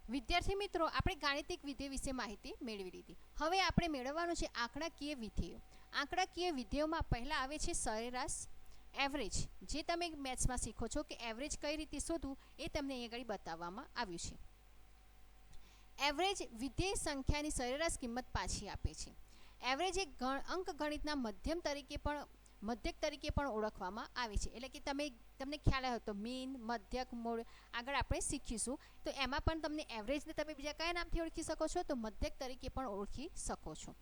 વિદ્યાર્થી મિત્રો, આપણે ગાણિતિક વિધેય વિશે માહિતી મેળવી લીધી. હવે આપણે મેળવવાનું છે આંકડાકીય વિધેયો. આંકડાકીય વિધેયોમાં પહેલા આવે છે સરેરાશ, એવરેજ. જે તમે મેથ્સમાં શીખો છો કે એવરેજ કઈ રીતે શોધવું એ તમને અહીં આગળ બતાવવામાં આવ્યું છે. એવરેજ વિધેય સંખ્યાની સરેરાશ કિંમત પાછી આપે છે. એવરેજ એક અંકગણિતના મધ્યક તરીકે પણ ઓળખવામાં આવે છે. એટલે કે તમને ખ્યાલ આવ્યો તો મીન, મધ્યક, મોડ આગળ આપણે શીખીશું. તો એમાં પણ તમને એવરેજને તમે બીજા કયા નામથી ઓળખી શકો છો? તો મધ્યક તરીકે પણ ઓળખી શકો છો.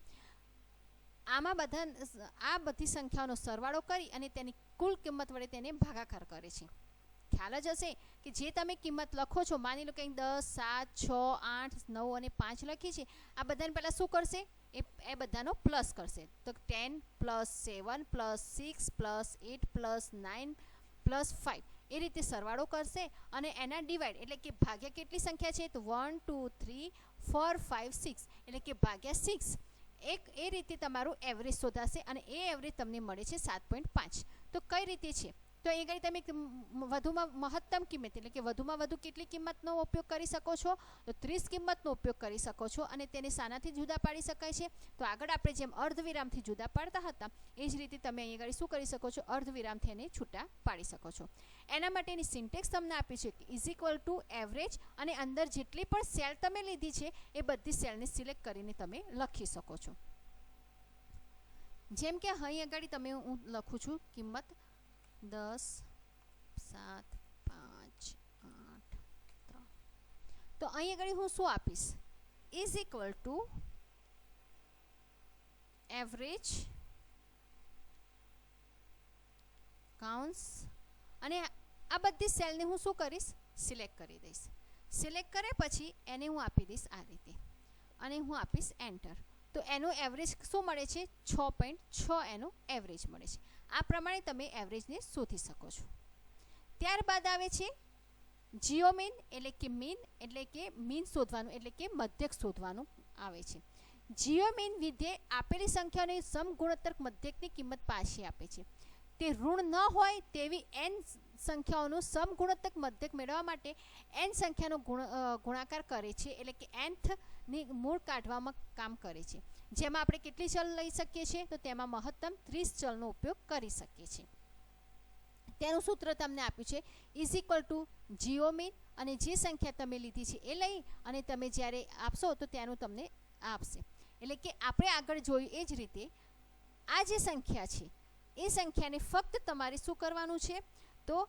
આ બધી સંખ્યાઓનો સરવાળો કરી અને તેની કુલ કિંમત વડે તેને ભાગાકાર કરે છે. ખ્યાલ જ હશે કે જે તમે કિંમત લખો છો, માની લો કે 10, 7, 6, 8, 9 અને 5 લખી છે, આ બધાને પહેલાં શું કરશે? એ બધાનો પ્લસ કરશે. તો 10 + 7 + 6 + 8 + 9 + 5 એ રીતે સરવાળો કરશે અને એના ડિવાઈડ એટલે કે ભાગ્યા કેટલી સંખ્યા છે? તો 1, 2, 3, 4, 5, 6 એટલે કે ભાગ્યા 6. એ રીતે તમારું એવરેજ શોધાશે અને એ એવરેજ તમને મળે છે 7.5. તો કઈ રીતે છે? તો એ ગઈ તમે વધુમાં મહત્તમ કિંમત એટલે કે વધુમાં વધુ કેટલી કિંમતનો ઉપયોગ કરી શકો છો? તો 30 કિંમતનો ઉપયોગ કરી શકો છો અને તેને શાનાથી જુદા પાડી શકાય છે? તો આગળ આપણે જેમ અર્ધવિરામથી જુદા પાડતા હતા એ જ રીતે તમે અહીં આગળ શું કરી શકો છો? અર્ધવિરામથી એને છૂટા પાડી શકો છો. એના માટેની સિન્ટેક્સ તમને આપી છે કે = એવરેજ અને અંદર જેટલી પણ સેલ તમે લીધી છે એ બધી સેલને સિલેક્ટ કરીને તમે લખી શકો છો. જેમ કે અહીં આગળ હું લખું છું કિંમત 10, 7, 5, 8, 3. તો અહીં આગળ હું શું આપીશ? = એવરેજ કાઉન્સ અને આ બધી સેલને હું શું કરીશ? સિલેક્ટ કરી દઈશ. સિલેક્ટ કર્યા પછી એને હું આપી દઈશ આ રીતે અને હું આપીશ એન્ટર. તો એનું એવરેજ શું મળે છે? 6.6 એનું એવરેજ મળે છે. આ પ્રમાણે તમે એવરેજને શોધી શકો છો. ત્યારબાદ આવે છે જીઓમીન એટલે કે મીન એટલે કે મીન શોધવાનું એટલે કે મધ્યક શોધવાનું આવે છે. જીઓમીન વિધેય આપેલી સંખ્યાઓની સમગુણોત્તર મધ્યકની કિંમત પાછી આપે છે. તે ઋણ ન હોય તેવી n સંખ્યાઓનું સમગુણોત્તર મધ્યક મેળવવા માટે n સંખ્યાનો ગુણાકાર કરે છે. એટલે કે nth ની મૂળ કાઢવામાં કામ કરે છે. જેમાં આપણે કેટલી ચલ લઈ શકીએ છીએ? તો તેમાં મહત્તમ 30 ચલનો ઉપયોગ કરી શકીએ છીએ. તેનું સૂત્ર તમને આપ્યું છે = જીઓમીન અને જે સંખ્યા તમે લીધી છે એ લઈ અને તમે જ્યારે આપશો તો તેનું તમને આપશે. એટલે કે આપણે આગળ જોયું એ જ રીતે આ જે સંખ્યા છે એ સંખ્યાને ફક્ત તમારે શું કરવાનું છે? તો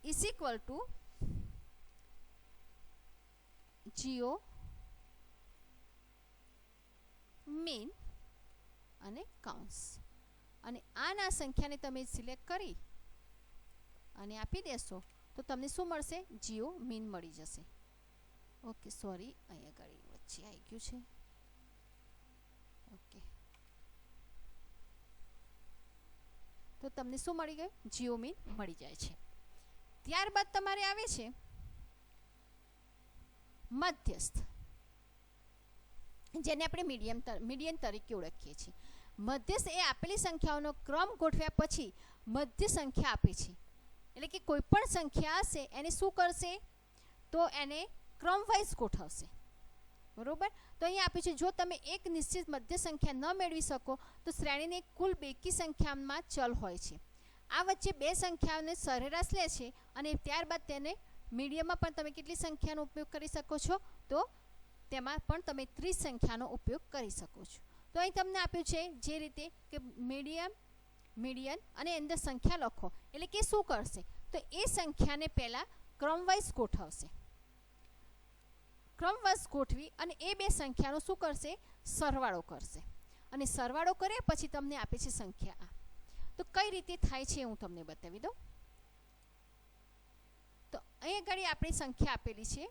= જીઓમીન અને કાઉન્સ અને આના સંખ્યાને તમે સિલેક્ટ કરી અને આપી દેશો તો તમને શું મળશે? જીઓમીન મળી જશે. ઓકે, સોરી, અહીંયા આગળ વચ્ચે આવી ગયું છે. ઓકે, તો તમને શું મળી ગયું? જીઓમીન મળી જાય છે. ત્યારબાદ તમારે આવે છે મધ્યસ્થ, જેને આપણે મીડિયન તરીકે ઓળખીએ છીએ. મધ્યસ્થ એ આપેલી સંખ્યાઓનો ક્રમ ગોઠવ્યા પછી મધ્ય સંખ્યા આપે છે. એટલે કે કોઈ પણ સંખ્યા હશે એને શું કરશે? તો એને ક્રમવાઇઝ ગોઠવશે. બરોબર? તો અહીં આપ્યું છે જો તમે એક નિશ્ચિત મધ્ય સંખ્યા ન મેળવી શકો તો શ્રેણીની કુલ બેકી સંખ્યામાં ચલ હોય છે. આ વચ્ચે બે સંખ્યાઓને સરેરાશ લે છે અને ત્યારબાદ તેને મીડિયમમાં પણ તમે કેટલી સંખ્યાનો ઉપયોગ કરી શકો છો? તો તેમાં પણ તમે 30 સંખ્યાનો ઉપયોગ કરી શકો છો. તો અહીં તમને આપ્યું છે જે રીતે કે મીડિયન અને અંદર સંખ્યા લખો. એટલે કે શું કરશે? તો એ સંખ્યાને પહેલાં ક્રમવાઇઝ ગોઠવશે. ક્રમવાઇઝ ગોઠવી અને એ બે સંખ્યાનો શું કરશે? સરવાળો કરશે અને સરવાળો કરે પછી તમને આપે છે સંખ્યા આ. તો કઈ રીતે થાય છે હું તમને બતાવી દઉં. તો અહીં આગળ આપણી સંખ્યા આપેલી છે.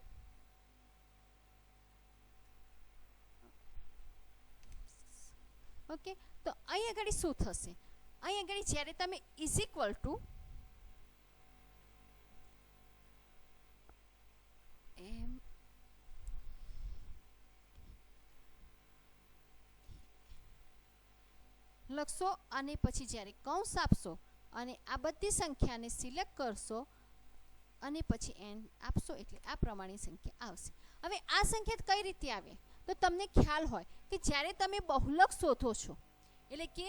ઓકે, તો અહીં આગળ શું થશે? અહીં આગળ જ્યારે તમે = એમ લખશો અને પછી જ્યારે કૌંસ આપશો અને આ બધી સંખ્યાને સિલેક્ટ કરશો અને પછી એન આપશો એટલે આ પ્રમાણે સંખ્યા આવશે. હવે આ સંખ્યા કઈ રીતે આવે તો તમને ખ્યાલ હોય કે જ્યારે તમે બહુલક શોધો છો એટલે કે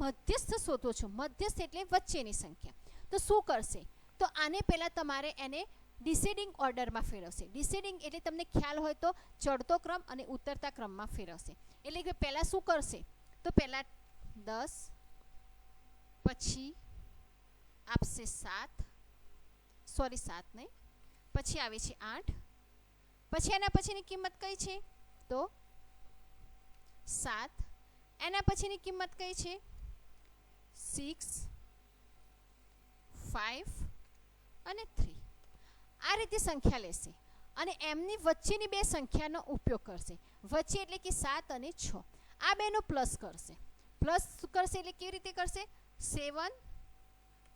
મધ્યસ્થ શોધો છો, મધ્યસ્થ એટલે વચ્ચેની સંખ્યા, તો શું કરશે તો આને પહેલાં તમારે એને ડિસેન્ડિંગ ઓર્ડરમાં ફેરવશે. ડિસેન્ડિંગ એટલે તમને ખ્યાલ હોય તો ચડતો ક્રમ અને ઉતરતા ક્રમમાં ફેરવશે. એટલે કે પહેલાં શું કરશે તો પહેલાં 10, પછી આપશે 7 નહીં, પછી આવે છે 8, પછી એના પછીની કિંમત કઈ છે તો 7, એના પછીની કિંમત કઈ છે 6, 5 અને 3. આ રીતે સંખ્યા લેશે અને એમની વચ્ચેની બે સંખ્યાનો ઉપયોગ કરશે. વચ્ચે એટલે કે 7 અને 6, આ બેનો પ્લસ કરશે. પ્લસ કરશે એટલે કેવી રીતે કરશે 7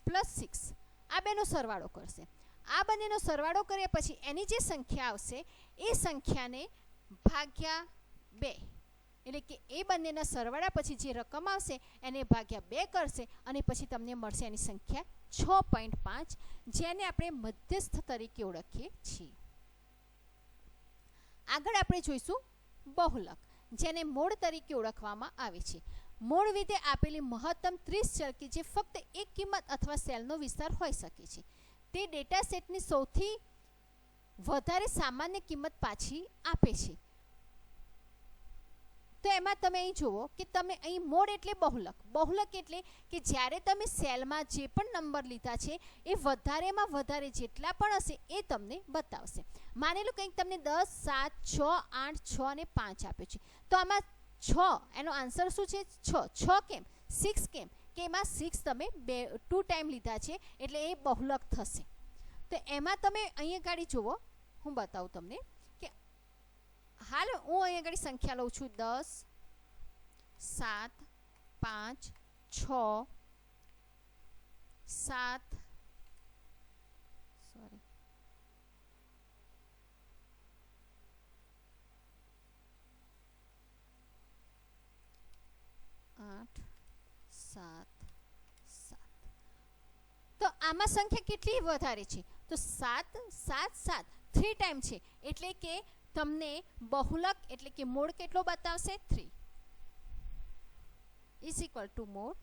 + 6, આ બેનો સરવાળો કરશે. આ બંનેનો સરવાળો કર્યા પછી એની જે સંખ્યા આવશે એ સંખ્યાને ભાગ્યા 2, એટલે કે એ બંનેના સરવાળા પછી જે રકમ આવશે એને ભાગ્યા 2 કરશે અને પછી તમને મળશે એની સંખ્યા 6.5, જેને આપણે મધ્યસ્થ તરીકે ઓળખીએ છીએ. આગળ આપણે જોઈશું બહુલક, જેને મોડ તરીકે ઓળખવામાં આવે છે. મોડ વિધેય આપેલી મહત્તમ 30 ચલ કે જે ફક્ત એક કિંમત અથવા સેલનો વિસ્તાર હોઈ શકે છે, તે ડેટા સેટની સૌથી વધારે સામાન્ય કિંમત પાછી આપે છે. તો એમાં તમે અહીં જુઓ કે તમે અહીં મોડ એટલે બહુલક. બહુલક એટલે કે જ્યારે તમે સેલમાં જે પણ નંબર લીધા છે એ વધારેમાં વધારે જેટલા પણ હશે એ તમને બતાવશે. માની લો કંઈક તમને 10, 7, 6, 8, 6 અને 5 આપ્યો છે, તો આમાં 6 એનો આન્સર શું છે 6 કેમ 6 કેમ કે એમાં 6 તમે 2 ટાઈમ લીધા છે એટલે એ બહુલક થશે. તો એમાં તમે અહીંયા ગાડી જુઓ, હું બતાવું તમને કે હાલ હું અહીંયા આગળ સંખ્યા લઉં છું 10, 7, 5, 6, 7, 8, 7, 7. તો આમાં સંખ્યા કેટલી વધારે છે તો 7, 7, 7 3 ટાઈમ છે, એટલે કે તમને બહુલક એટલે કે મોડ કેટલો બતાવશે 3 = મોડ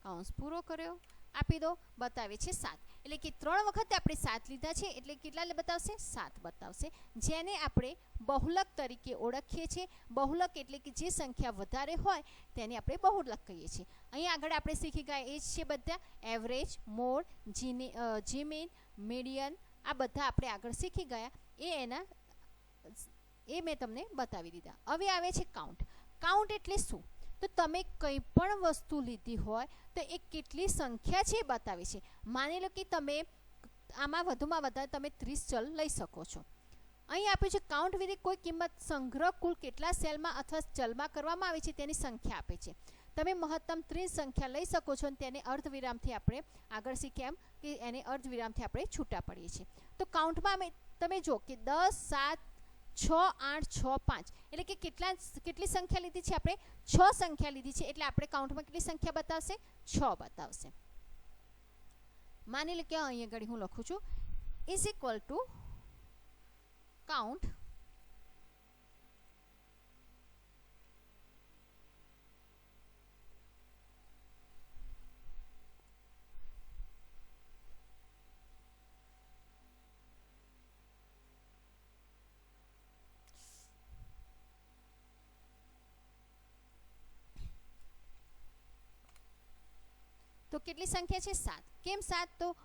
કૌંસ પૂરો કર્યો આપી દો બતાવે છે 7, એટલે કે 3 વખત આપણે 7 લીધા છે એટલે કેટલા બતાવશે 7 બતાવશે, જેને આપણે બહુલક તરીકે ઓળખીએ છીએ. બહુલક એટલે કે જે સંખ્યા વધારે હોય તેને આપણે બહુલક કહીએ છીએ. અહીં આગળ આપણે શીખી ગયા એ જ છે બધા એવરેજ, મોડ, જીમીન, મીડિયન, આ બધા આપણે આગળ શીખી ગયા એ મેં તમને બતાવી દીધા. હવે આવે છે કાઉન્ટ. કાઉન્ટ એટલે શું તો તમે કંઈ પણ વસ્તુ લીધી હોય તો એ કેટલી સંખ્યા છે એ બતાવે છે. માની લો કે તમે આમાં વધુમાં વધારે તમે 30 ચલ લઈ શકો છો. અહીં આપ્યું છે કાઉન્ટ વિધિ કોઈ કિંમત સંગ્રહ કુલ કેટલા સેલમાં અથવા ચલમાં કરવામાં આવે છે તેની સંખ્યા આપે છે. તમે મહત્તમ 30 સંખ્યા લઈ શકો છો અને તેને અર્ધવિરામથી આપણે આગળ શીખ્યા એમ કે એને અર્ધવિરામથી આપણે છૂટા પડીએ છીએ. તો કાઉન્ટમાં તમે જો કે 10, 7, 6, 8, 6, 5 એટલે કે કેટલી સંખ્યા લીધી છે આપણે 6 સંખ્યા લીધી છે, એટલે આપણે કાઉન્ટમાં કેટલી સંખ્યા બતાવશે 6 બતાવશે. માની લો કે અહીંયા આગળ હું લખું છું = કાઉન્ટ તો કેટલી સંખ્યા છે 7. કેમ 7 તો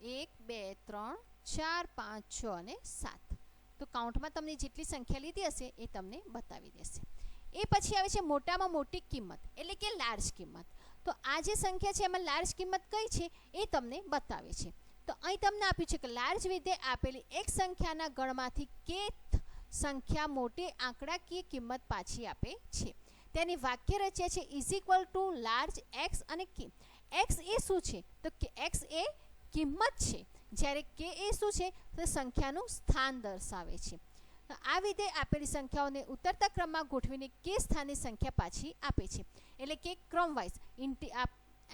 1, 2, 3, 4, 5, 6 અને 7. તો કાઉન્ટમાં તમને જેટલી સંખ્યા લીધી હશે એ તમને બતાવી દેશે. એ પછી આવે છે મોટામાં મોટી કિંમત એટલે કે લાર્જ કિંમત. તો આ જે સંખ્યા છે એમાં લાર્જ કિંમત કઈ છે એ તમને બતાવે છે. તો અહીં તમને આપ્યું છે કે લાર્જ વિધેય આપેલી એક સંખ્યાના ગણમાંથી kth સંખ્યા મોટી આંકડાકીય કિંમત પાછી આપે છે. તેની વાક્ય રચ્યા છે = લાર્જ x અને k. x એ શું છે તો x એ કિંમત છે, જ્યારે k એ શું છે તો સંખ્યાનું સ્થાન દર્શાવે છે. આ વિધેય આપેલી સંખ્યાઓને ઉતરતા ક્રમમાં ગોઠવીને k સ્થાનની સંખ્યા પાછી આપે છે. એટલે કે ક્રમવાઇઝ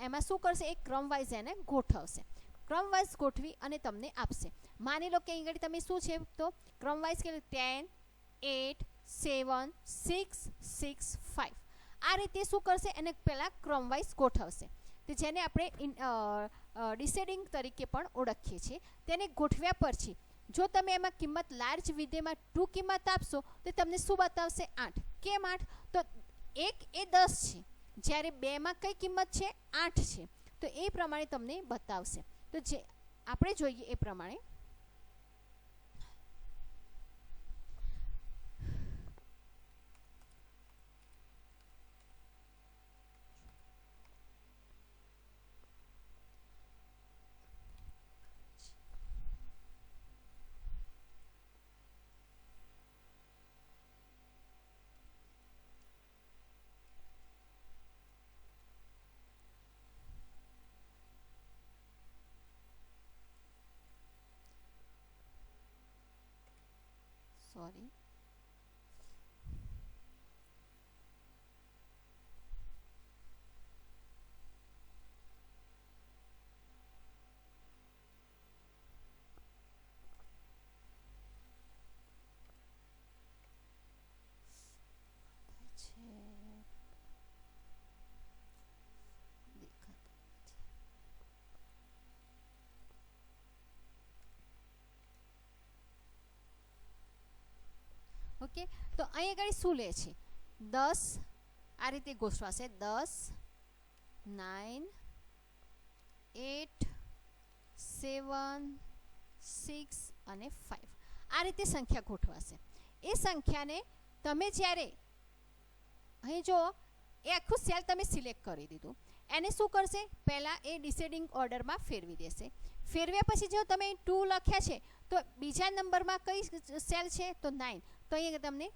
એમાં શું કરશે, એક ક્રમ વાઇઝ એને ગોઠવશે, ક્રમ વાઇઝ ગોઠવી અને તમને આપશે. માની લો કે અહીં આગળ તમે શું છે તો ક્રમ વાઇઝ કે 10 8 7 6 6 5 આ રીતે શું કરશે, એને પહેલાં ક્રમ વાઇઝ ગોઠવશે. તો જેને આપણે ડિસેન્ડિંગ તરીકે પણ ઓળખીએ છીએ. તેને ગોઠવ્યા પછી જો તમે એમાં કિંમત લાર્જ વિધેયમાં 2 કિંમત આપશો તો તમને શું બતાવશે, 8. કેમ 8? તો 1 એ 10 છે, જ્યારે 2માં કઈ કિંમત છે, 8 છે. તો એ પ્રમાણે તમને બતાવશે. તો જે આપણે જોઈએ એ પ્રમાણે સોરી ઓકે. તો અહીં આગળ શું લે છે, 10 આ રીતે ગોઠવાશે, 10 9 8 7 6 અને 5 આ રીતે સંખ્યા ગોઠવાશે. એ સંખ્યાને તમે જ્યારે અહીં જો એ આખું સેલ તમે સિલેક્ટ કરી દીધું, એને શું કરશે, પહેલાં એ ડિસેન્ડિંગ ઓર્ડરમાં ફેરવી દેશે. ફેરવ્યા પછી જો તમે 2 લખ્યા છે તો બીજા નંબરમાં કઈ સેલ છે, તો 9. તો અહીં તમને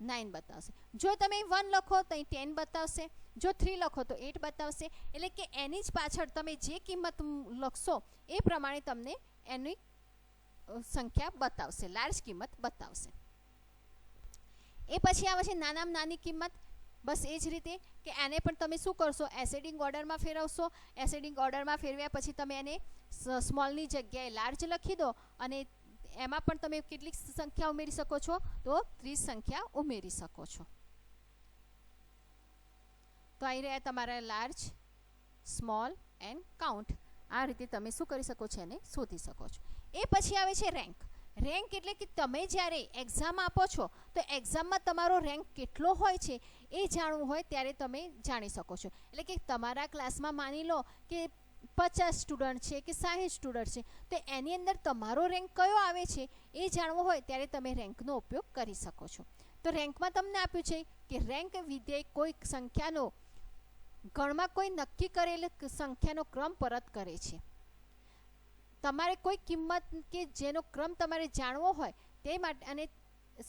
9 બતાવશે. જો તમે 1 લખો તો અહીં 10 બતાવશે, જો 3 લખો તો 8 બતાવશે. એટલે કે એની જ પાછળ તમે જે કિંમત લખશો એ પ્રમાણે તમને એની સંખ્યા બતાવશે, લાર્જ કિંમત બતાવશે. એ પછી આવે છે નાનામાં નાની કિંમત. બસ એ જ રીતે કે એને પણ તમે શું કરશો, એસેન્ડિંગ ઓર્ડરમાં ફેરવશો. એસેન્ડિંગ ઓર્ડરમાં ફેરવ્યા પછી તમે એને સ્મોલની જગ્યાએ લાર્જ લખી દો અને એમાં પણ તમે કેટલીક સંખ્યા ઉમેરી શકો છો, તો 30 સંખ્યા ઉમેરી શકો છો. તો અહીં રહ્યા તમારા લાર્જ, સ્મોલ એન્ડ કાઉન્ટ. આ રીતે તમે શું કરી શકો છો, એને શોધી શકો છો. એ પછી આવે છે રેન્ક. રેન્ક એટલે કે તમે જ્યારે એક્ઝામ આપો છો તો એક્ઝામમાં તમારો રેન્ક કેટલો હોય છે એ જાણવું હોય ત્યારે તમે જાણી શકો છો. એટલે કે તમારા ક્લાસમાં માની લો કે 50 સ્ટુડન્ટ છે કે 60 સ્ટુડન્ટ છે, તો એની અંદર તમારો રેન્ક કયો આવે છે એ જાણવું હોય ત્યારે તમે રેન્કનો ઉપયોગ કરી શકો છો. તો રેન્કમાં તમને આપ્યું છે કે રેન્ક વિધેય કોઈ સંખ્યાનો ગણમાં કોઈ નક્કી કરેલ સંખ્યાનો ક્રમ પરત કરે છે. તમારે કોઈ કિંમત કે જેનો ક્રમ તમારે જાણવો હોય તે માટે અને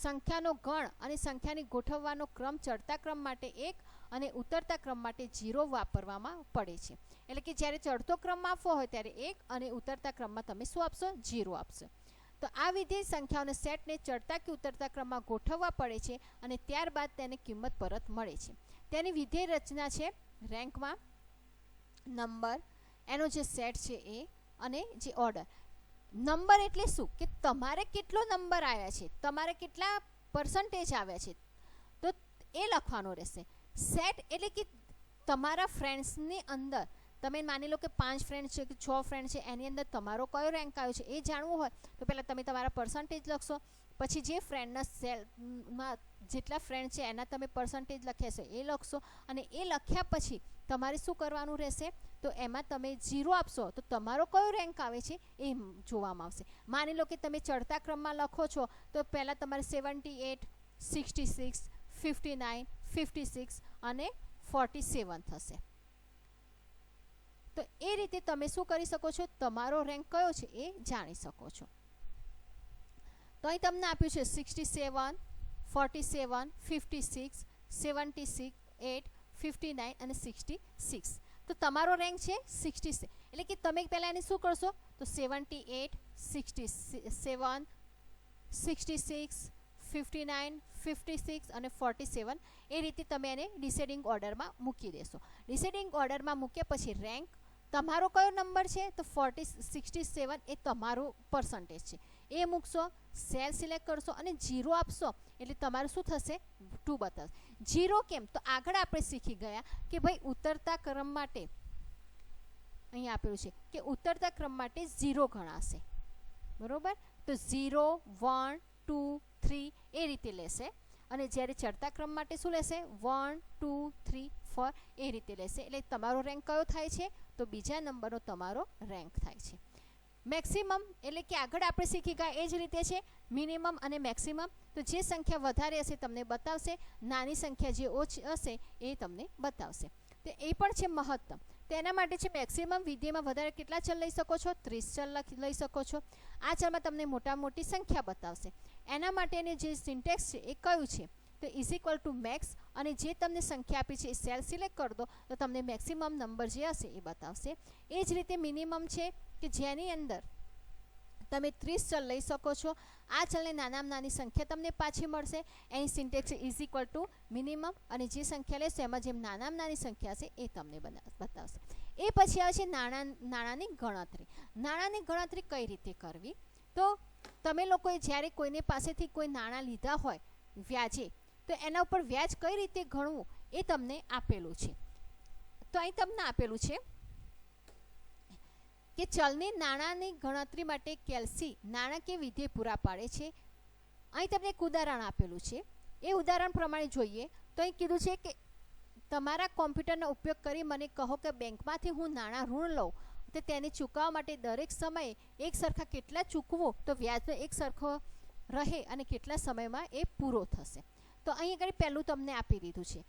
સંખ્યાનો ગણ અને સંખ્યાની ગોઠવવાનો ક્રમ ચડતા ક્રમ માટે 1 અને ઉતરતા ક્રમ માટે 0 વાપરવામાં પડે છે. એટલે કે જ્યારે ચડતો ક્રમ આપવો હોય ત્યારે 1 અને ઉતરતા ક્રમમાં તમે શું આપશો, 0 આપશો. તો આ વિધેય સંખ્યાઓના સેટને ચડતા કે ઉતરતા ક્રમમાં ગોઠવવા પડે છે અને ત્યારબાદ તેને કિંમત પરત મળે છે. તેની વિધેય રચના છે રેન્કમાં નંબર, એનો જે સેટ છે એ, અને જે ઓર્ડર. નંબર એટલે શું કે તમારે કેટલો નંબર આવ્યા છે, તમારે કેટલા પર્સન્ટેજ આવ્યા છે, તો એ લખવાનો રહેશે. સેટ એટલે કે તમારા ફ્રેન્ડ્સની અંદર તમે માની લો કે 5 ફ્રેન્ડ છે કે 6 ફ્રેન્ડ છે, એની અંદર તમારો કયો રેન્ક આવ્યો છે એ જાણવું હોય તો પહેલાં તમે તમારા પર્સન્ટેજ લખશો. પછી જે ફ્રેન્ડના સેલમાં જેટલા ફ્રેન્ડ છે એના તમે પર્સન્ટેજ લખ્યા છે એ લખશો. અને એ લખ્યા પછી તમારે શું કરવાનું રહેશે, તો એમાં તમે 0 આપશો તો તમારો કયો રેન્ક આવે છે એ જોવામાં આવશે. માની લો કે તમે ચડતા ક્રમમાં લખો છો તો પહેલાં તમારે 78 66 59 56 અને 47 થશે. તો એ રીતે તમે શું કરી શકો છો, તમારો રેન્ક કયો છે એ જાણી શકો છો. તો અહીં તમને આપ્યું છે 67 47 56 76 8 59 અને 66. તો તમારો રેન્ક છે 66. એટલે કે તમે પહેલાં એને શું કરશો, તો 78 67 66 59, 56 અને 47 એ રીતે તમે એને ડિસેન્ડિંગ ઓર્ડરમાં મૂકી દેશો. ડિસેન્ડિંગ ઓર્ડરમાં મૂક્યા પછી રેન્ક તમારો કયો નંબર છે તો 67 એ તમારું પર્સન્ટેજ છે એ મૂકશો, સેલ સિલેક્ટ કરશો અને 0 આપશો એટલે તમારું શું થશે 2 બતાવશે. 0 કેમ તો આગળ આપણે શીખી ગયા કે ભાઈ ઉતરતા ક્રમ માટે અહીંયા આપેલું છે કે ઉતરતા ક્રમ માટે 0 ગણાશે, બરોબર. તો 0, 1, 2, 3 એ રીતે લેશે અને જ્યારે ચડતા ક્રમ માટે શું લેશે 1, 2, 3, 4 એ રીતે લેશે એટલે તમારો રેન્ક કયો થાય છે તો બીજા નંબરનો તમારો રેન્ક થાય છે. મેક્સિમમ એટલે કે આગળ આપણે શીખી ગયા એ જ રીતે છે મિનિમમ અને મેક્સિમમ. તો જે સંખ્યા વધારે હશે તમને બતાવશે, નાની સંખ્યા જે ઓછી હશે એ તમને બતાવશે. તો એ પણ છે મહત્તમ. તેના માટે છે મેક્સિમમ વિધેયમાં વધારે કેટલા ચલ લઈ શકો છો 30 ચલ લઈ શકો છો. આ ચલમાં તમને મોટા મોટી સંખ્યા બતાવશે. એના માટેની જે સિન્ટેક્સ છે એ કયું છે તો ઇઝ ઇક્વલ ટુ મેક્સ અને જે તમને સંખ્યા આપી છે એ સેલ સિલેક્ટ કરી દો તો તમને મેક્સિમમ નંબર જે હશે એ બતાવશે. એ જ રીતે મિનિમમ છે કે જેની અંદર તમે 30 ચલ લઈ શકો છો. આ ચલને નાનામાં નાની સંખ્યા તમને પાછી મળશે. એની syntax is equal to minimum અને જે સંખ્યા લેશો એમાં જેમ નાનામાં નાની સંખ્યા છે એ તમને બતાવશે. એ પછી આવે છે નાણાંની ગણતરી. નાણાંની ગણતરી કઈ રીતે કરવી તો તમે લોકોએ જ્યારે કોઈને પાસેથી કોઈ નાણાં લીધા હોય વ્યાજે તો એના ઉપર વ્યાજ કઈ રીતે ગણવું એ તમને આપેલું છે. તો અહીં તમને આપેલું છે કે ચલની નાણાંની ગણતરી માટે કેલ્સી નાણાકીય વિધેય પૂરા પાડે છે. અહીં તમને એક ઉદાહરણ આપેલું છે. એ ઉદાહરણ પ્રમાણે જોઈએ તો અહીં કીધું છે કે તમારા કોમ્પ્યુટરનો ઉપયોગ કરી મને કહો કે બેંકમાંથી હું નાણાં ઋણ લઉં તો તેને ચૂકવવા માટે દરેક સમયે એક સરખા કેટલા ચૂકવો તો વ્યાજનો એક સરખો રહે અને કેટલા સમયમાં એ પૂરો થશે. તો અહીં આગળ પહેલું તમને આપી દીધું છે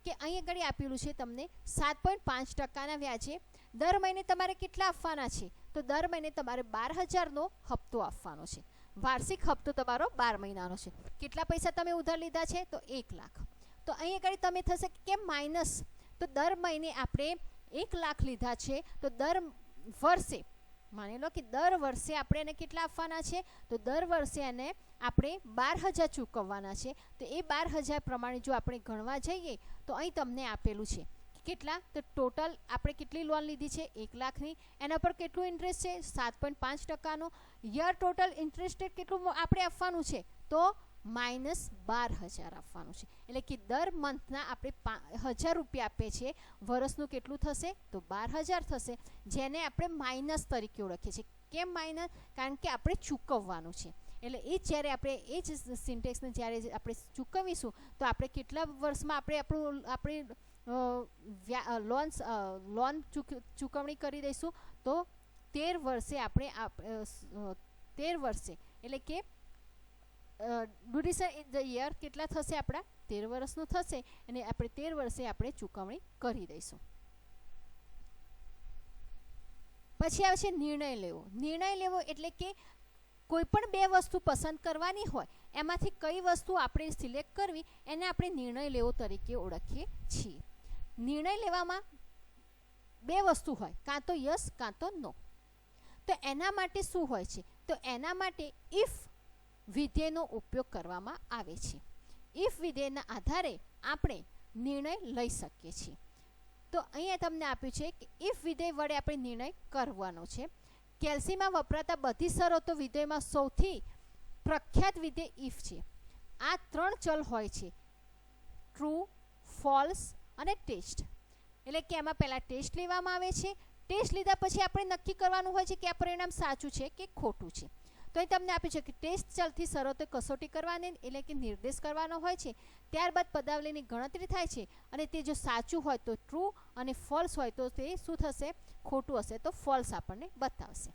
કે અહીં આગળ આપેલું છે તમને 7.5% વ્યાજે દર મહિને તમારે કેટલા આપવાના છે તો દર મહિને તમારે 12,000નો હપ્તો આપવાનો છે. વાર્ષિક હપ્તો તમારો 12 મહિનાનો છે. કેટલા પૈસા તમે ઉધાર લીધા છે તો 1 લાખ. તો અહીં આગળ તમે થશે કે માઇનસ તો દર મહિને આપણે 1 લાખ લીધા છે તો દર વર્ષે માની લો કે દર વર્ષે આપણે એને કેટલા આપવાના છે તો દર વર્ષે એને આપણે 12,000 ચૂકવવાના છે. તો એ 12,000 પ્રમાણે જો આપણે ગણવા જઈએ તો અહીં તમને આપેલું છે કેટલા તો ટોટલ આપણે કેટલી લોન લીધી છે 1 લાખની. એના પર કેટલું ઇન્ટરેસ્ટ છે 7.5%નો. યર ટોટલ ઇન્ટરેસ્ટ કેટલું આપણે આપવાનું છે તો -12,000 આપવાનું છે. એટલે કે દર મંથના આપણે 1,000 રૂપિયા આપીએ છીએ વર્ષનું કેટલું થશે તો 12,000 થશે જેને આપણે માઇનસ તરીકે ઓળખીએ છીએ. કેમ માઇનસ કારણ કે આપણે ચૂકવવાનું છે. એટલે એ જ્યારે આપણે એ જ સિન્ટેક્સને જ્યારે આપણે ચૂકવીશું તો આપણે કેટલા વર્ષમાં આપણે લોન ચૂકવણી કરી દઈશું તો 13 વર્ષે આપણે 13 વર્ષે એટલે કે ડ્યુરેશન ઇન ધ યર કેટલા થશે આપણા 13 વર્ષનું થશે અને આપણે 13 વર્ષે આપણે ચૂકવણી કરી દઈશું. પછી આવે છે નિર્ણય લેવો. નિર્ણય લેવો એટલે કે કોઈ પણ બે વસ્તુ પસંદ કરવાની હોય એમાંથી કઈ વસ્તુ આપણે સિલેક્ટ કરવી એને આપણે નિર્ણય લેવો તરીકે ઓળખીએ છીએ. નિર્ણય લેવામાં બે વસ્તુ હોય કાં તો યસ કાં તો નો. તો એના માટે શું હોય છે તો એના માટે ઇફ વિધેયનો ઉપયોગ કરવામાં આવે છે. ઇફ વિધેયના આધારે આપણે નિર્ણય લઈ શકીએ છીએ. તો અહીંયા તમને આપ્યું છે કે ઇફ વિધેય વડે આપણે નિર્ણય કરવાનો છે. કેલ્સીમાં વપરાતા બધી શરતો વિધેયમાં સૌથી પ્રખ્યાત વિધેય ઇફ છે. આ 3 ચલ હોય છે ટ્રુ, ફોલ્સ અને ટેસ્ટ. એટલે કે એમાં પહેલાં ટેસ્ટ લેવામાં આવે છે. ટેસ્ટ લીધા પછી આપણે નક્કી કરવાનું હોય છે કે આ પરિણામ સાચું છે કે ખોટું છે. તો અહીં તમને આપ્યું છે કે ટેસ્ટ ચલથી શરતો કસોટી કરવાની એટલે કે નિર્દેશ કરવાનો હોય છે. ત્યારબાદ પદાવલીની ગણતરી થાય છે અને તે જો સાચું હોય તો ટ્રુ અને ફોલ્સ હોય તો તે શું થશે ખોટું હશે તો ફોલ્સ આપણને બતાવશે.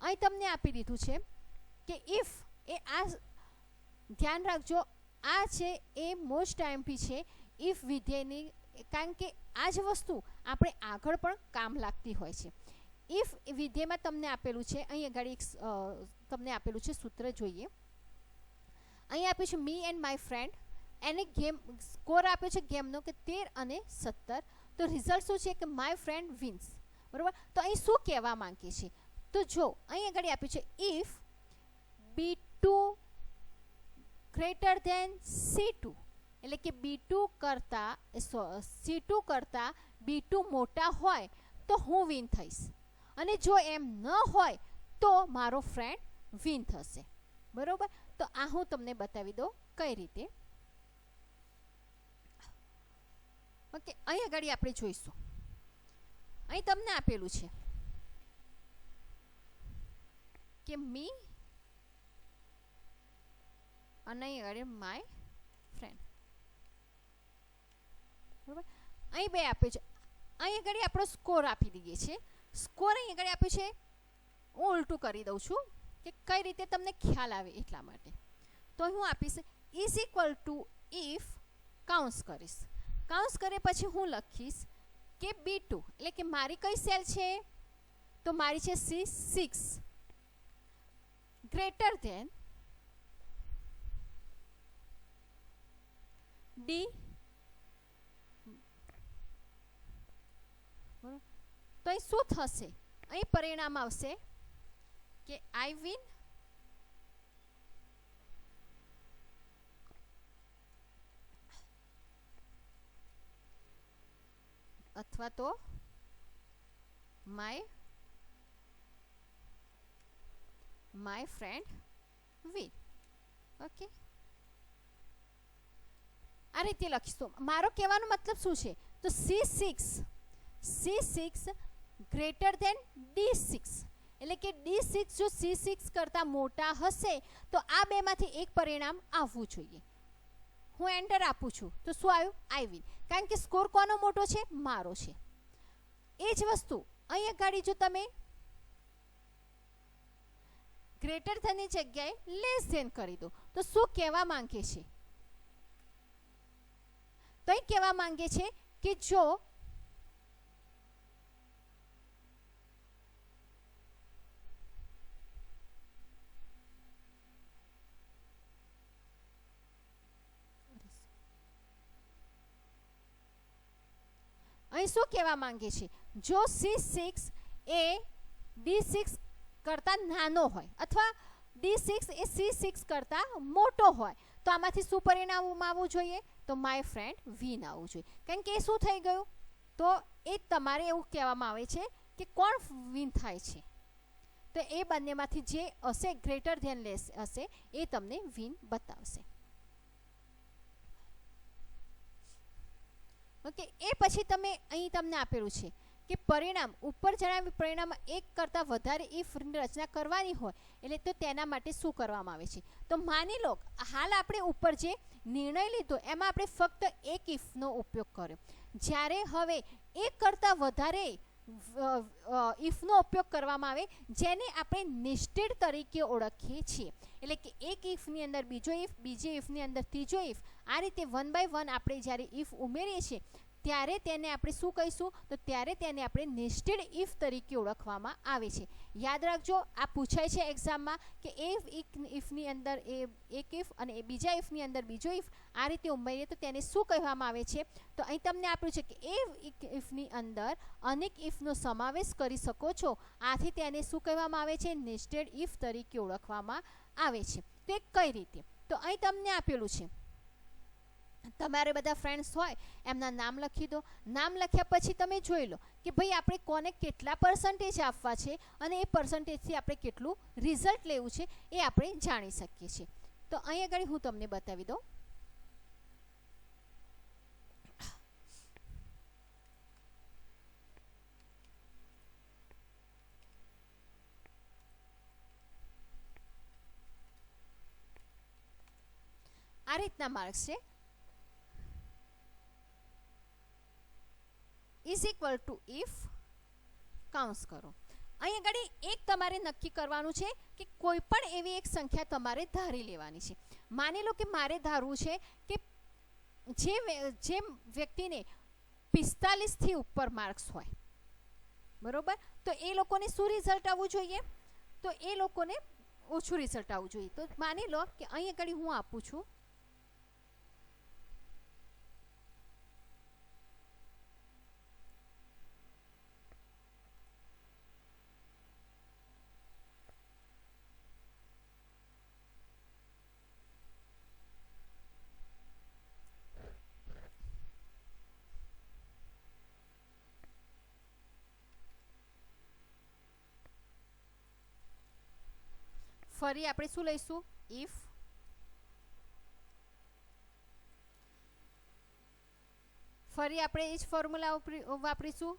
અહીં તમને આપી દીધું છે કે ઇફ એ આ ધ્યાન રાખજો આ છે એ મોસ્ટ આઈએમપી છે ઇફ વિધેયની કારણ કે આ જ વસ્તુ આપણે આગળ પણ કામ લાગતી હોય છે. ઇફ વિધેયમાં તમને આપેલું છે અહીં આગળ એક તમને આપેલું છે સૂત્ર જોઈએ. અહીં આપ્યું છે મી એન્ડ માય ફ્રેન્ડ એને ગેમ સ્કોર આપ્યો છે ગેમનો કે 13 અને 17. તો રિઝલ્ટ શું છે કે માય ફ્રેન્ડ વિન્સ. બરાબર. તો અહીં શું કહેવા માંગે છે તો જો અહીં આગળ આપ્યું છે if B2 greater than C2 એટલે કે B2 કરતા C2 કરતા B2 મોટા હોય તો હું વિન થઈશ, અને જો એમ ન હોય તો મારો ફ્રેન્ડ વિન થશે. બરોબર, તો આ હું તમને બતાવી દઉં કઈ રીતે. ઓકે, અહીં આગળ આપણે જોઈશું. અહીં તમને આપેલું છે કે મી અને અહીં આગળ માય ફ્રેન્ડ. બરાબર, અહીં બે આપ્યું છે. અહીં આગળ આપણો સ્કોર આપી દઈએ છીએ. સ્કોર અહીં આગળ આપ્યું છે, હું ઉલટું કરી દઉં છું કે કઈ રીતે તમને ખ્યાલ આવે એટલા માટે. તો હું આપીશ ઇઝ ઇક્વલ ટુ ઇફ, કાઉન્સ કરીશ. કાઉન્સ કરે પછી હું લખીશ કે B2 એટલે કે મારી કઈ સેલ છે, તો મારી છે C6 ગ્રેટર ધેન D. તો અહીં શું થશે, અહીં પરિણામ આવશે કે આઈ વિન અથવા તો માય ફ્રેન્ડ વિન. ઓકે, આ રીતે લખીશું. મારો કહેવાનો મતલબ શું છે, તો C6 ગ્રેટર ધેન D6 એટલે કે D6 જો C6 કરતાં મોટા હશે તો આ બેમાંથી એક પરિણામ આવવું જોઈએ. હું એન્ટર આપું છું તો શું આવ્યું, આઈ વિન, કારણ કે સ્કોર કોનો મોટો છે, મારો છે. એ જ વસ્તુ અહીંયા ગાડી જો તમે ગ્રેટર ધેનની જગ્યાએ લેસ ધેન કરી દો તો શું કહેવા માંગે છે, તો અહીં કહેવા માંગે છે કે જો અહીં શું કહેવા માંગે છે, જો C6 એ D6 કરતાં નાનો હોય અથવા D6 એ C6 કરતાં મોટો હોય તો આમાંથી શું પરિણામ આવવું જોઈએ, તો માય ફ્રેન્ડ વિન આવવું જોઈએ. કારણ કે એ શું થઈ ગયું, તો એ તમારે એવું કહેવામાં આવે છે કે કોણ વિન થાય છે, તો એ બંનેમાંથી જે હશે ગ્રેટર ધેન લેસ હશે એ તમને વિન બતાવશે. ઓકે, એ પછી તમે અહીં તમને આપેલું છે કે પરિણામ ઉપર જણાવ્યું પરિણામ એક કરતાં વધારે ઇફની રચના કરવાની હોય એટલે તો તેના માટે શું કરવામાં આવે છે. તો માની લો હાલ આપણે ઉપર જે નિર્ણય લીધો એમાં આપણે ફક્ત એક ઇફનો ઉપયોગ કર્યો, જ્યારે હવે એક કરતાં વધારે ઇફનો ઉપયોગ કરવામાં આવે જેને આપણે નેસ્ટેડ તરીકે ઓળખીએ છીએ. એટલે કે એક ઇફની અંદર બીજો ઇફ, બીજી ઇફની અંદર ત્રીજો ઇફ, આ રીતે 1 બાય 1 આપણે જ્યારે ઇફ ઉમેરીએ છીએ ત્યારે તેને આપણે શું કહીશું, તો ત્યારે તેને આપણે નેસ્ટેડ ઇફ તરીકે ઓળખવામાં આવે છે. યાદ રાખજો, આ પૂછાય છે એક્ઝામમાં કે ઇફની અંદર એક ઇફ અને બીજા ઇફની અંદર બીજો ઇફ, આ રીતે ઉમેરીએ તો તેને શું કહેવામાં આવે છે. તો અહીં તમને આપ્યું છે કે એ ઇફની અંદર અનેક ઇફનો સમાવેશ કરી શકો છો, આથી તેને શું કહેવામાં આવે છે, નેસ્ટેડ ઇફ તરીકે ઓળખવામાં આવે છે. તે કઈ રીતે, તો અહીં તમને આપેલું છે, તમારે બધા ફ્રેન્ડ્સ હોય એમના નામ લખી દો. નામ લખ્યા પછી તમે જોઈ લો કે ભાઈ આપણે કોને કેટલા પર્સન્ટેજ આપવા છે અને એ પર્સન્ટેજથી આપણે કેટલું રિઝલ્ટ લેવું છે એ આપણે જાણી શકીએ છીએ. તો અહીં આગળ હું તમને બતાવી દઉં. આ રીતના માર્ક્સ છે, ઇઝ ઇક્વલ ટુ ઇફ, કાઉન્સ કરો. અહીં આગળ એક તમારે નક્કી કરવાનું છે કે કોઈ પણ એવી એક સંખ્યા તમારે ધારી લેવાની છે. માની લો કે મારે ધારવું છે કે જે વ્યક્તિને 45થી ઉપર માર્ક્સ હોય, બરોબર, તો એ લોકોને શું રિઝલ્ટ આવવું જોઈએ, તો એ લોકોને ઓછું રિઝલ્ટ આવવું જોઈએ. તો માની લો કે અહીં આગળ હું આપું છું ફરી આપણે શું લઈશું? ઇફ. ફરી આપણે એ જ ફોર્મ્યુલા વાપરીશું.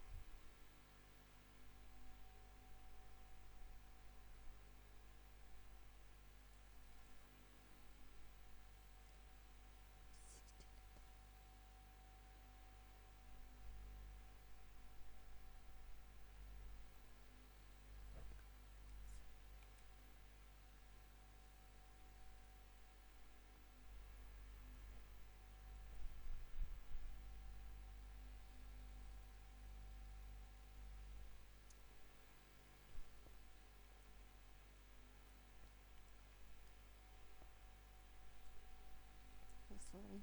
સોરી.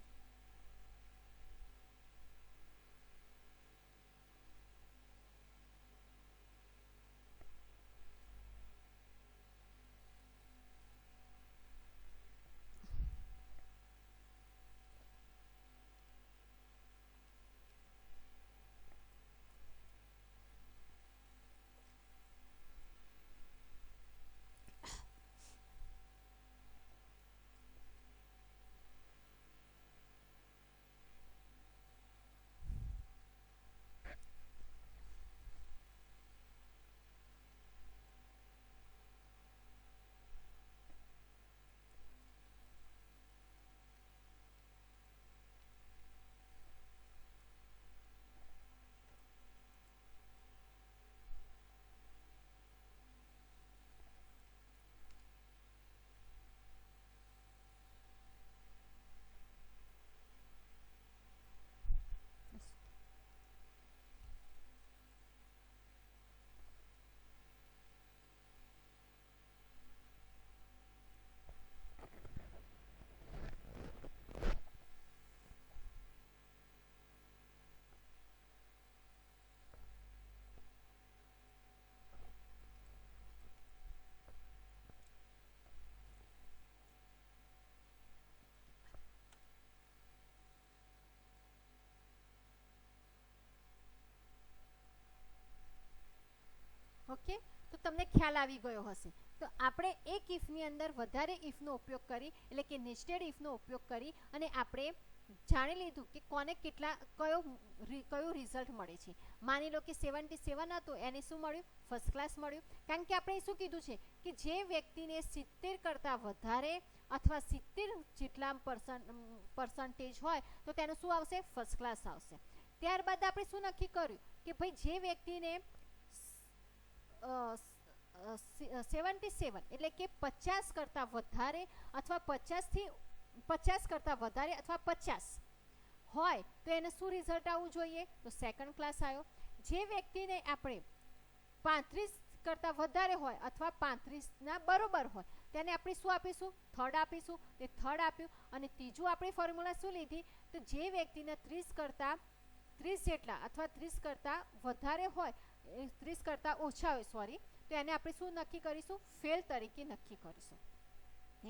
ઓકે, તો તમને ખ્યાલ આવી ગયો હશે. તો આપણે એક ઇફની અંદર વધારે ઇફનો ઉપયોગ કરી, એટલે કે નેસ્ટેડ ઇફનો ઉપયોગ કરી અને આપણે જાણી લીધું કે કોને કયું રિઝલ્ટ મળે છે. માની લો કે 77 હતું, એને શું મળ્યું? ફર્સ્ટ ક્લાસ મળ્યું. કારણ કે આપણે શું કીધું છે કે જે વ્યક્તિને 70 કરતાં વધારે અથવા 70 જેટલા પર્સન્ટેજ હોય તો તેનું શું આવશે? ફર્સ્ટ ક્લાસ આવશે. ત્યારબાદ આપણે શું નક્કી કર્યું કે ભાઈ જે વ્યક્તિને 77 એટલે કે 50 કરતાં વધારે અથવા 50 કરતાં વધારે અથવા 50 હોય તો એને શું રિઝલ્ટ આવવું જોઈએ? તો સેકન્ડ ક્લાસ આવ્યો. જે વ્યક્તિને આપણે 35 કરતાં વધારે હોય અથવા 35ના બરોબર હોય તેને આપણે શું આપીશું? થર્ડ આપીશું. તે થર્ડ આપ્યું. અને ત્રીજું આપણે ફોર્મ્યુલા શું લીધી? તો જે વ્યક્તિને 30 જેટલા અથવા 30 કરતાં વધારે હોય, 30 કરતાં ઓછા હોય સોરી, તો એને આપણે શું નક્કી કરીશું? ફેલ તરીકે નક્કી કરીશું.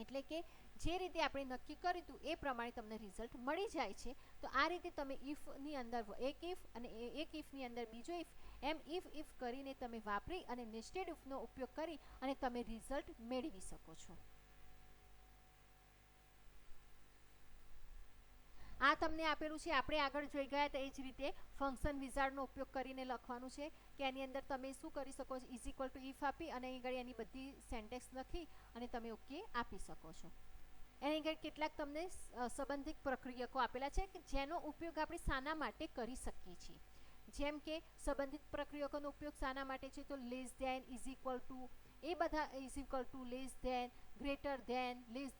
એટલે કે જે રીતે આપણે નક્કી કર્યું હતું એ પ્રમાણે તમને રિઝલ્ટ મળી જાય છે. તો આ રીતે તમે ઇફની અંદર એક ઇફ અને એક ઇફની અંદર બીજો ઇફ, એમ ઇફ કરીને તમે વાપરી અને નેસ્ટેડ ઇફનો ઉપયોગ કરી અને તમે રિઝલ્ટ મેળવી શકો છો. આ તમને આપેલું છે, આપણે આગળ જોઈ ગયા તો એ જ રીતે ફંક્શન વિઝાર્ડનો ઉપયોગ કરીને લખવાનું છે કે એની અંદર તમે શું કરી શકો છો? ઇઝ ઇક્વલ ટુ ઇફ આપી અને અહીં આગળ એની બધી સેન્ટેન્સ લખી અને તમે ઓકે આપી શકો છો. એની આગળ કેટલાક તમને સંબંધિત પ્રક્રિયકો આપેલા છે કે જેનો ઉપયોગ આપણે શાના માટે કરી શકીએ છીએ. જેમ કે સંબંધિત પ્રક્રિયકોનો ઉપયોગ શાના માટે છે? તો less than, is equal to, એ બધા is equal to, less than, greater than, less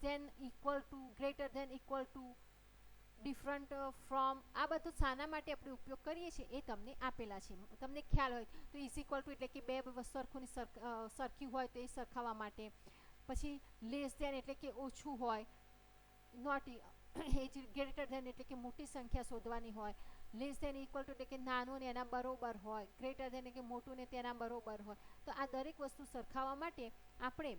than, equal to, greater than, equal to, different from, આ બધું શાના માટે આપણે ઉપયોગ કરીએ છીએ એ તમને આપેલા છે. તમને ખ્યાલ હોય તો ઇઝ ઇક્વલ ટુ એટલે કે બે સરખુંની સરખી હોય તો એ સરખાવવા માટે. પછી લેસ ધેન એટલે કે ઓછું હોય, નોટ એ જ ગ્રેટર ધેન એટલે કે મોટી સંખ્યા શોધવાની હોય. લેસ ધેન ઇક્વલ ટુ એટલે કે નાનું ને એના બરોબર હોય. ગ્રેટર ધેન એટલે કે મોટું ને તેના બરોબર હોય. તો આ દરેક વસ્તુ સરખાવવા માટે આપણે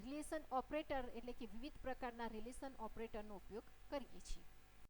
રિલેશન ઓપરેટર એટલે કે વિવિધ પ્રકારના રિલેશન ઓપરેટરનો ઉપયોગ કરીએ છીએ.